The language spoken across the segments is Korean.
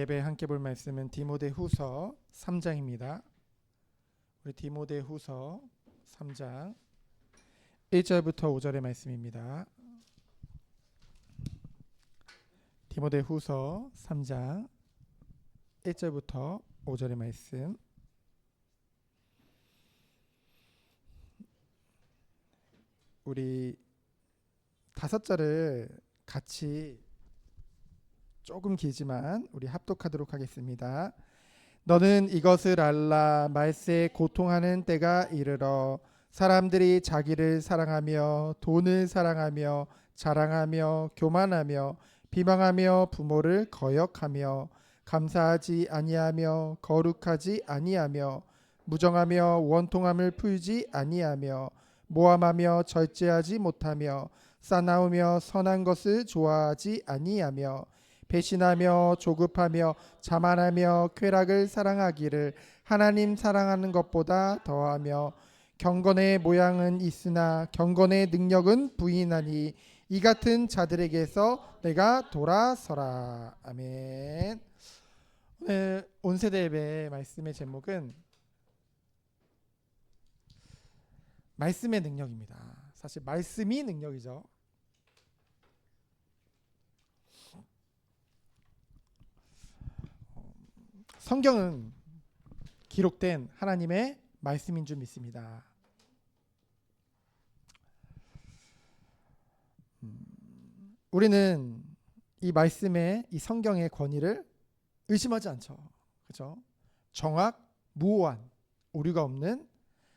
예배에 함께 볼 말씀은 디모데후서 3장입니다. 우리 디모데후서 3장 1절부터 5절의 말씀입니다. 디모데후서 3장 1절부터 5절의 말씀. 우리 5절을 같이 조금 길지만 우리 합독하도록 하겠습니다. 너는 이것을 알라. 말세에 고통하는 때가 이르러 사람들이 자기를 사랑하며 돈을 사랑하며 자랑하며 교만하며 비방하며 부모를 거역하며 감사하지 아니하며 거룩하지 아니하며 무정하며 원통함을 풀지 아니하며 모함하며 절제하지 못하며 싸나우며 선한 것을 좋아하지 아니하며 배신하며 조급하며 자만하며 쾌락을 사랑하기를 하나님 사랑하는 것보다 더하며 경건의 모양은 있으나 경건의 능력은 부인하니 이 같은 자들에게서 내가 돌아서라. 아멘. 오늘 온세대 예배 말씀의 제목은 말씀의 능력입니다. 사실 말씀이 능력이죠. 성경은 기록된 하나님의 말씀인 줄 믿습니다. 우리는 이 말씀의 이 성경의 권위를 의심하지 않죠. 그렇죠? 정확, 무오한, 오류가 없는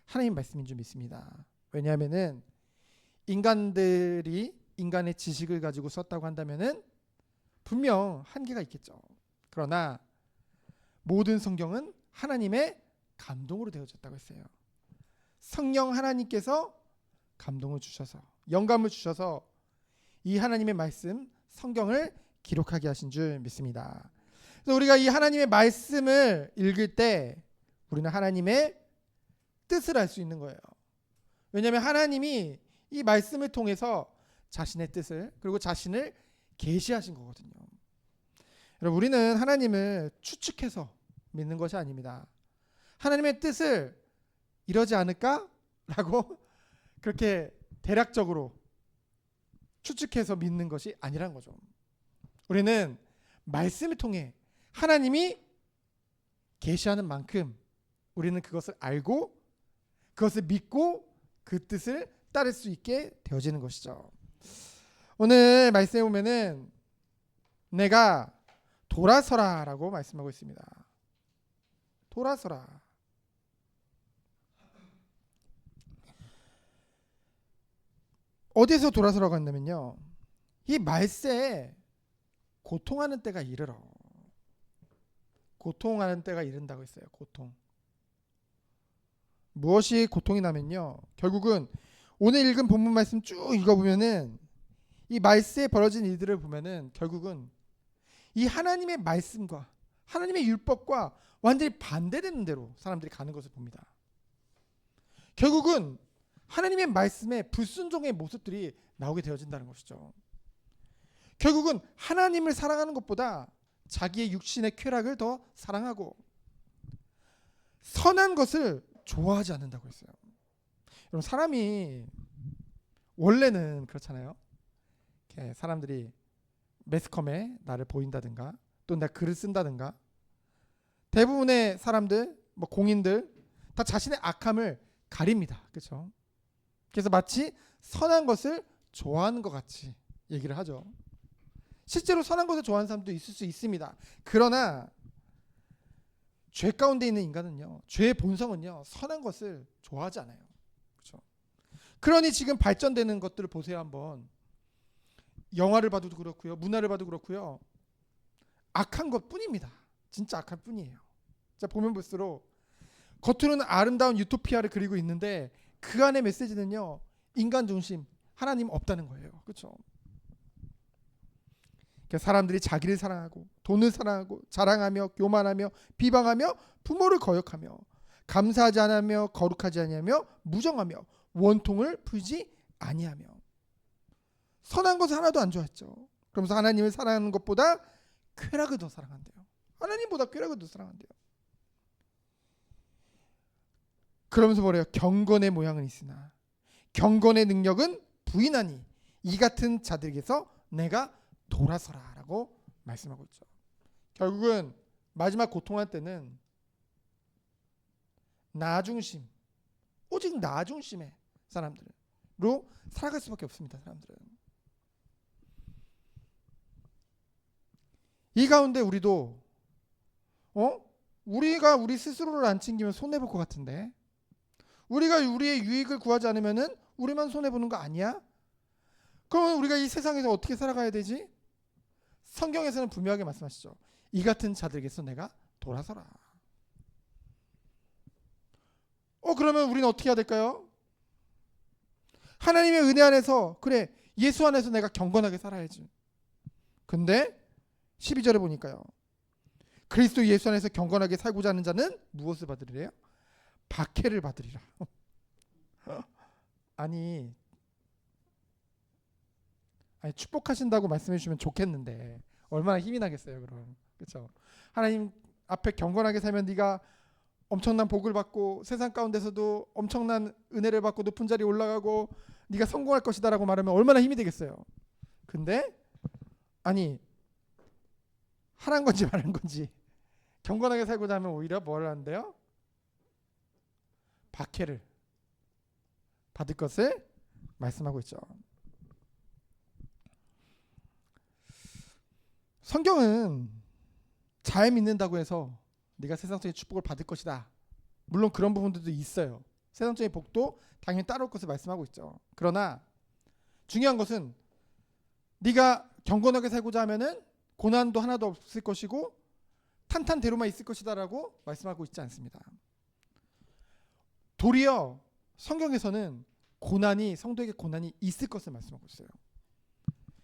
하나님 말씀인 줄 믿습니다. 왜냐하면은 인간들이 인간의 지식을 가지고 썼다고 한다면은 분명 한계가 있겠죠. 그러나 모든 성경은 하나님의 감동으로 되어졌다고 했어요. 성령 하나님께서 감동을 주셔서 영감을 주셔서 이 하나님의 말씀 성경을 기록하게 하신 줄 믿습니다. 그래서 우리가 이 하나님의 말씀을 읽을 때 우리는 하나님의 뜻을 알 수 있는 거예요. 왜냐하면 하나님이 이 말씀을 통해서 자신의 뜻을 그리고 자신을 계시하신 거거든요. 여러분, 우리는 하나님을 추측해서 믿는 것이 아닙니다. 하나님의 뜻을 이러지 않을까? 라고 그렇게 대략적으로 추측해서 믿는 것이 아니란 거죠. 우리는 말씀을 통해 하나님이 계시하는 만큼 우리는 그것을 알고 그것을 믿고 그 뜻을 따를 수 있게 되어지는 것이죠. 오늘 말씀에 보면은 내가 돌아서라 라고 말씀하고 있습니다. 돌아서라. 어디서 돌아서라고 한다면요, 이 말세에 고통하는 때가 이르러. 고통하는 때가 이른다고 했어요. 고통. 무엇이 고통이 나면요, 결국은 오늘 읽은 본문 말씀 쭉 읽어보면은 이 말세에 벌어진 일들을 보면은 결국은 이 하나님의 말씀과 하나님의 율법과 완전히 반대되는 대로 사람들이 가는 것을 봅니다. 결국은 하나님의 말씀에 불순종의 모습들이 나오게 되어진다는 것이죠. 결국은 하나님을 사랑하는 것보다 자기의 육신의 쾌락을 더 사랑하고 선한 것을 좋아하지 않는다고 했어요. 여러분, 사람이 원래는 그렇잖아요. 이렇게 사람들이 매스컴에 나를 보인다든가 또 내가 글을 쓴다든가 대부분의 사람들, 공인들 다 자신의 악함을 가립니다. 그렇죠? 그래서 마치 선한 것을 좋아하는 것 같이 얘기를 하죠. 실제로 선한 것을 좋아하는 사람도 있을 수 있습니다. 그러나 죄 가운데 있는 인간은요, 죄의 본성은요, 선한 것을 좋아하지 않아요. 그렇죠? 그러니 지금 발전되는 것들을 보세요. 한번 영화를 봐도 그렇고요, 문화를 봐도 그렇고요, 악한 것뿐입니다. 진짜 악할 뿐이에요. 자, 보면 볼수록 겉으로는 아름다운 유토피아를 그리고 있는데 그 안의 메시지는요, 인간 중심, 하나님 없다는 거예요. 그렇죠? 사람들이 자기를 사랑하고 돈을 사랑하고 자랑하며 교만하며 비방하며 부모를 거역하며 감사하지 않으며 거룩하지 아니하며 무정하며 원통을 풀지 아니하며 선한 것을 하나도 안 좋아했죠. 그러면서 하나님을 사랑하는 것보다 쾌락을 더 사랑한대요. 하나님보다 꾀라고 더 사랑한대요. 그러면서 뭐래요? 경건의 모양은 있으나 경건의 능력은 부인하니 이 같은 자들에게서 내가 돌아서라 라고 말씀하고 있죠. 결국은 마지막 고통할 때는 나 중심, 오직 나 중심의 사람들로 살아갈 수밖에 없습니다. 사람들은 이 가운데 우리도 우리가 우리 스스로를 안 챙기면 손해볼 것 같은데, 우리가 우리의 유익을 구하지 않으면은 우리만 손해보는 거 아니야? 그러면 우리가 이 세상에서 어떻게 살아가야 되지? 성경에서는 분명하게 말씀하시죠. 이 같은 자들에게서 내가 돌아서라. 그러면 우리는 어떻게 해야 될까요? 하나님의 은혜 안에서, 그래, 예수 안에서 내가 경건하게 살아야지. 근데 12절에 보니까요, 그리스도 예수 안에서 경건하게 살고자 하는 자는 무엇을 받으리래요? 박해를 받으리라. 아니 축복하신다고 말씀해 주시면 좋겠는데 얼마나 힘이 나겠어요. 그럼 그렇죠? 하나님 앞에 경건하게 살면 네가 엄청난 복을 받고 세상 가운데서도 엄청난 은혜를 받고 높은 자리에 올라가고 네가 성공할 것이다라고 말하면 얼마나 힘이 되겠어요. 근데 아니 하라는 건지 말하는 건지, 경건하게 살고자 하면 오히려 뭘 한대요? 박해를 받을 것을 말씀하고 있죠. 성경은 잘 믿는다고 해서 네가 세상적인 축복을 받을 것이다, 물론 그런 부분들도 있어요. 세상적인 복도 당연히 따라올 것을 말씀하고 있죠. 그러나 중요한 것은 네가 경건하게 살고자 하면은 고난도 하나도 없을 것이고 탄탄대로만 있을 것이다라고 말씀하고 있지 않습니다. 도리어 성경에서는 성도에게 고난이 있을 것을 말씀하고 있어요.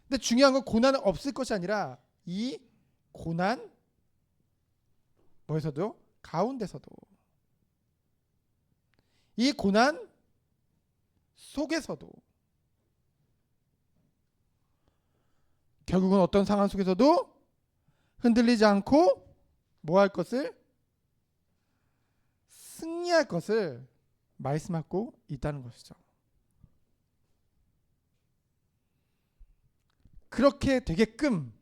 근데 중요한 건 고난은 없을 것이 아니라 이 고난 뭐에서도, 가운데서도, 이 고난 속에서도 결국은 어떤 상황 속에서도 흔들리지 않고 뭐 할 것을, 승리할 것을 말씀하고 있다는 것이죠. 그렇게 되게끔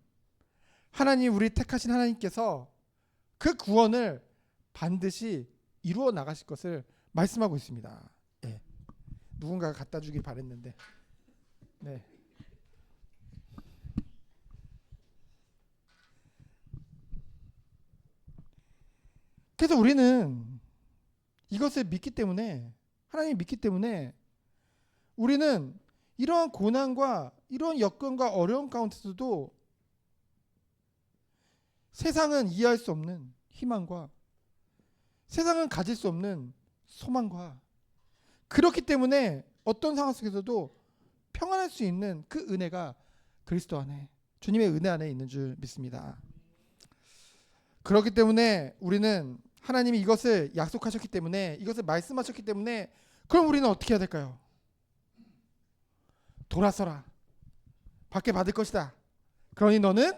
하나님, 우리 택하신 하나님께서 그 구원을 반드시 이루어 나가실 것을 말씀하고 있습니다. 네. 누군가가 갖다 주길 바랬는데. 네. 그래서 우리는 이것을 믿기 때문에, 하나님 믿기 때문에 우리는 이러한 고난과 이러한 여건과 어려움 가운데서도 세상은 이해할 수 없는 희망과 세상은 가질 수 없는 소망과, 그렇기 때문에 어떤 상황 속에서도 평안할 수 있는 그 은혜가 그리스도 안에, 주님의 은혜 안에 있는 줄 믿습니다. 그렇기 때문에 우리는 하나님이 이것을 약속하셨기 때문에, 이것을 말씀하셨기 때문에, 그럼 우리는 어떻게 해야 될까요? 돌아서라, 받게 받을 것이다. 그러니 너는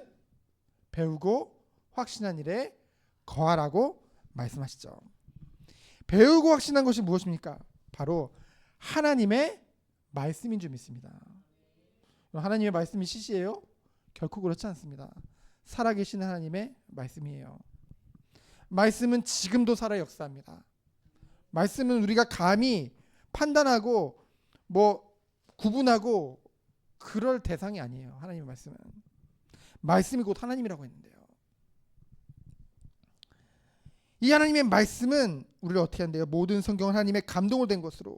배우고 확신한 일에 거하라고 말씀하시죠. 배우고 확신한 것이 무엇입니까? 바로 하나님의 말씀인 줄 믿습니다. 하나님의 말씀이 시시해요? 결코 그렇지 않습니다. 살아계신 하나님의 말씀이에요. 말씀은 지금도 살아 역사합니다. 말씀은 우리가 감히 판단하고 구분하고 그럴 대상이 아니에요. 하나님의 말씀은, 말씀이 곧 하나님이라고 했는데요. 이 하나님의 말씀은 우리를 어떻게 한대요? 모든 성경은 하나님의 감동을 된 것으로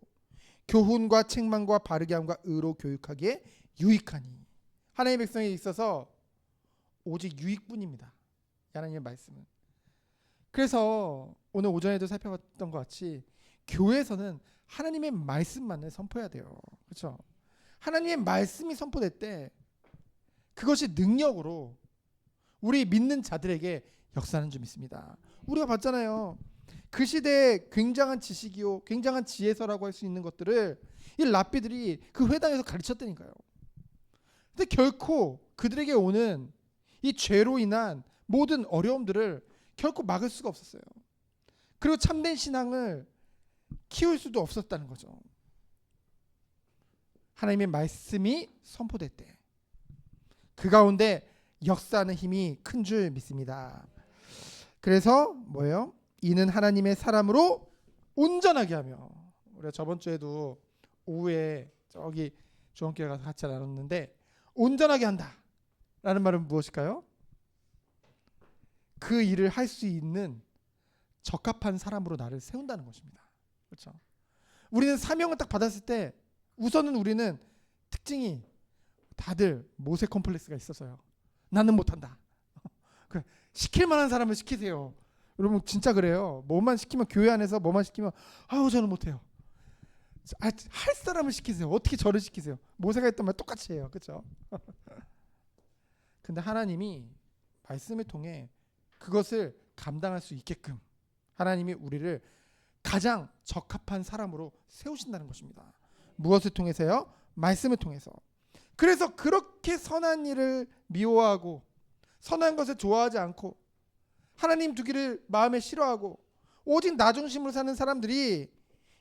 교훈과 책망과 바르게 함과 의로 교육하기에 유익하니. 하나님의 백성에 있어서 오직 유익뿐입니다. 하나님의 말씀은. 그래서 오늘 오전에도 살펴봤던 것 같이 교회에서는 하나님의 말씀만을 선포해야 돼요. 그렇죠? 하나님의 말씀이 선포될 때 그것이 능력으로 우리 믿는 자들에게 역사하는 줄 믿습니다. 우리가 봤잖아요. 그 시대에 굉장한 지식이요, 굉장한 지혜서라고 할 수 있는 것들을 이 랍비들이 그 회당에서 가르쳤다니까요. 근데 결코 그들에게 오는 이 죄로 인한 모든 어려움들을 결코 막을 수가 없었어요. 그리고 참된 신앙을 키울 수도 없었다는 거죠. 하나님의 말씀이 선포될 때 그 가운데 역사하는 힘이 큰 줄 믿습니다. 그래서 뭐예요? 이는 하나님의 사람으로 온전하게 하며, 우리가 저번 주에도 오후에 저기 주원교회 가서 같이 나눴는데, 온전하게 한다 라는 말은 무엇일까요? 그 일을 할 수 있는 적합한 사람으로 나를 세운다는 것입니다. 그렇죠? 우리는 사명을 딱 받았을 때 우선은 우리는 특징이 다들 모세 컴플렉스가 있어서요. 나는 못한다. 시킬 만한 사람을 시키세요. 여러분 진짜 그래요. 뭐만 시키면, 교회 안에서 뭐만 시키면 아우 저는 못해요. 할 사람을 시키세요. 어떻게 저를 시키세요? 모세가 했던 말 똑같이 해요. 그렇죠? 근데 하나님이 말씀을 통해 그것을 감당할 수 있게끔 하나님이 우리를 가장 적합한 사람으로 세우신다는 것입니다. 무엇을 통해서요? 말씀을 통해서. 그래서 그렇게 선한 일을 미워하고 선한 것을 좋아하지 않고 하나님 두기를 마음에 싫어하고 오직 나 중심으로 사는 사람들이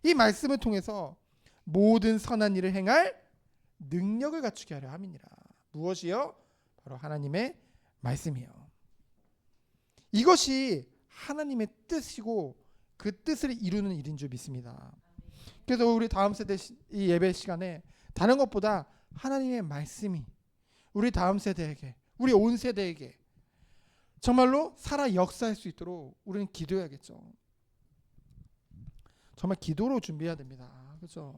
이 말씀을 통해서 모든 선한 일을 행할 능력을 갖추게 하려 함이니라. 무엇이요? 바로 하나님의 말씀이요. 이것이 하나님의 뜻이고 그 뜻을 이루는 일인 줄 믿습니다. 그래서 우리 다음 세대 이 예배 시간에 다른 것보다 하나님의 말씀이 우리 다음 세대에게, 우리 온 세대에게 정말로 살아 역사할 수 있도록 우리는 기도해야겠죠. 정말 기도로 준비해야 됩니다. 그렇죠?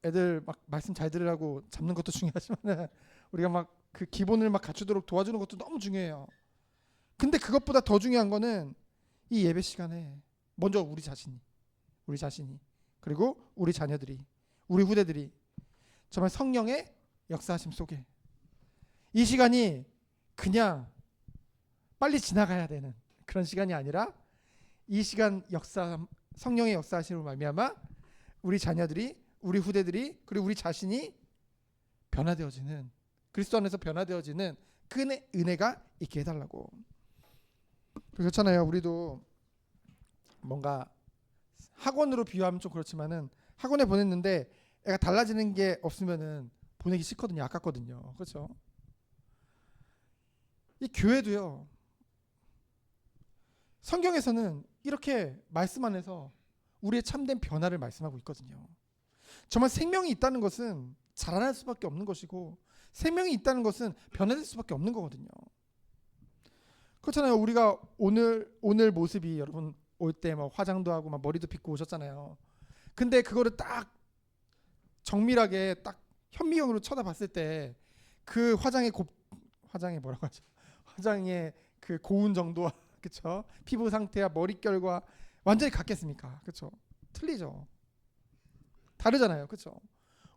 애들 막 말씀 잘 들으라고 잡는 것도 중요하지만 우리가 막 그 기본을 막 갖추도록 도와주는 것도 너무 중요해요. 근데 그것보다 더 중요한 거는 이 예배 시간에 먼저 우리 자신이 그리고 우리 자녀들이, 우리 후대들이 정말 성령의 역사하심 속에 이 시간이 그냥 빨리 지나가야 되는 그런 시간이 아니라 이 시간 성령의 역사하심으로 말미암아 우리 자녀들이, 우리 후대들이, 그리고 우리 자신이 변화되어지는, 그리스도 안에서 변화되어지는 그 은혜가 있게 해달라고. 그렇잖아요. 우리도 뭔가 학원으로 비유하면 좀 그렇지만은 학원에 보냈는데 애가 달라지는 게 없으면은 보내기 싫거든요. 아깝거든요. 그렇죠? 이 교회도요. 성경에서는 이렇게 말씀 안에서 우리의 참된 변화를 말씀하고 있거든요. 정말 생명이 있다는 것은 자라날 수밖에 없는 것이고 생명이 있다는 것은 변화될 수밖에 없는 거거든요. 그렇잖아요. 우리가 오늘 모습이 여러분 올 때 막 화장도 하고 막 머리도 빗고 오셨잖아요. 근데 그거를 딱 정밀하게 딱 현미경으로 쳐다봤을 때 그 화장의 뭐라고 하죠? 화장의 그 고운 정도와 그렇죠? 피부 상태와 머릿결과 완전히 같겠습니까? 그렇죠? 틀리죠. 다르잖아요. 그렇죠?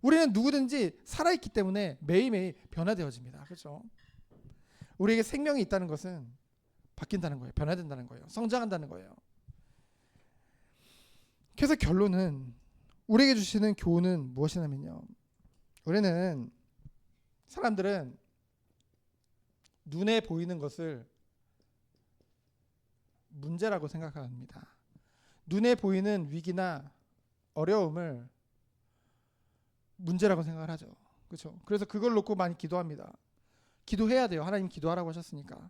우리는 누구든지 살아있기 때문에 매일매일 변화되어집니다. 그렇죠? 우리에게 생명이 있다는 것은 바뀐다는 거예요. 변화된다는 거예요. 성장한다는 거예요. 그래서 결론은 우리에게 주시는 교훈은 무엇이냐면요. 우리는 사람들은 눈에 보이는 것을 문제라고 생각합니다. 눈에 보이는 위기나 어려움을 문제라고 생각을 하죠. 그렇죠? 그래서 그걸 놓고 많이 기도합니다. 기도해야 돼요. 하나님 기도하라고 하셨으니까.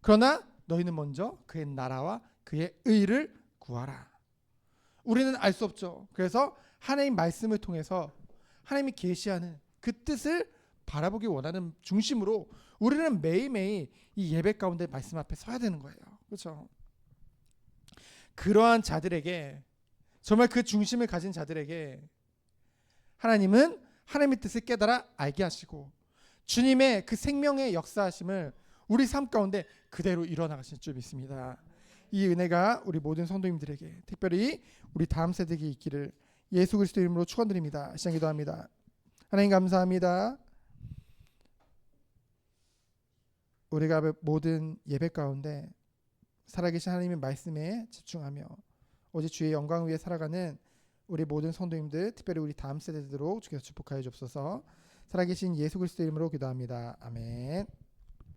그러나 너희는 먼저 그의 나라와 그의 의를 구하라. 우리는 알 수 없죠. 그래서 하나님 말씀을 통해서 하나님이 계시하는 그 뜻을 바라보기 원하는 중심으로 우리는 매일매일 이 예배 가운데 말씀 앞에 서야 되는 거예요. 그렇죠? 그러한 자들에게, 정말 그 중심을 가진 자들에게 하나님은 하나님의 뜻을 깨달아 알게 하시고 주님의 그 생명의 역사하심을 우리 삶 가운데 그대로 일어나가실 줄 믿습니다. 이 은혜가 우리 모든 성도님들에게, 특별히 우리 다음 세대에게 있기를 예수 그리스도 이름으로 축원드립니다. 시작 기도합니다. 하나님 감사합니다. 우리가 모든 예배 가운데 살아계신 하나님의 말씀에 집중하며 오직 주의 영광 위에 살아가는 우리 모든 성도님들, 특별히 우리 다음 세대들로 주께서 축복하여 주옵소서. 살아계신 예수 그리스도 이름으로 기도합니다. 아멘.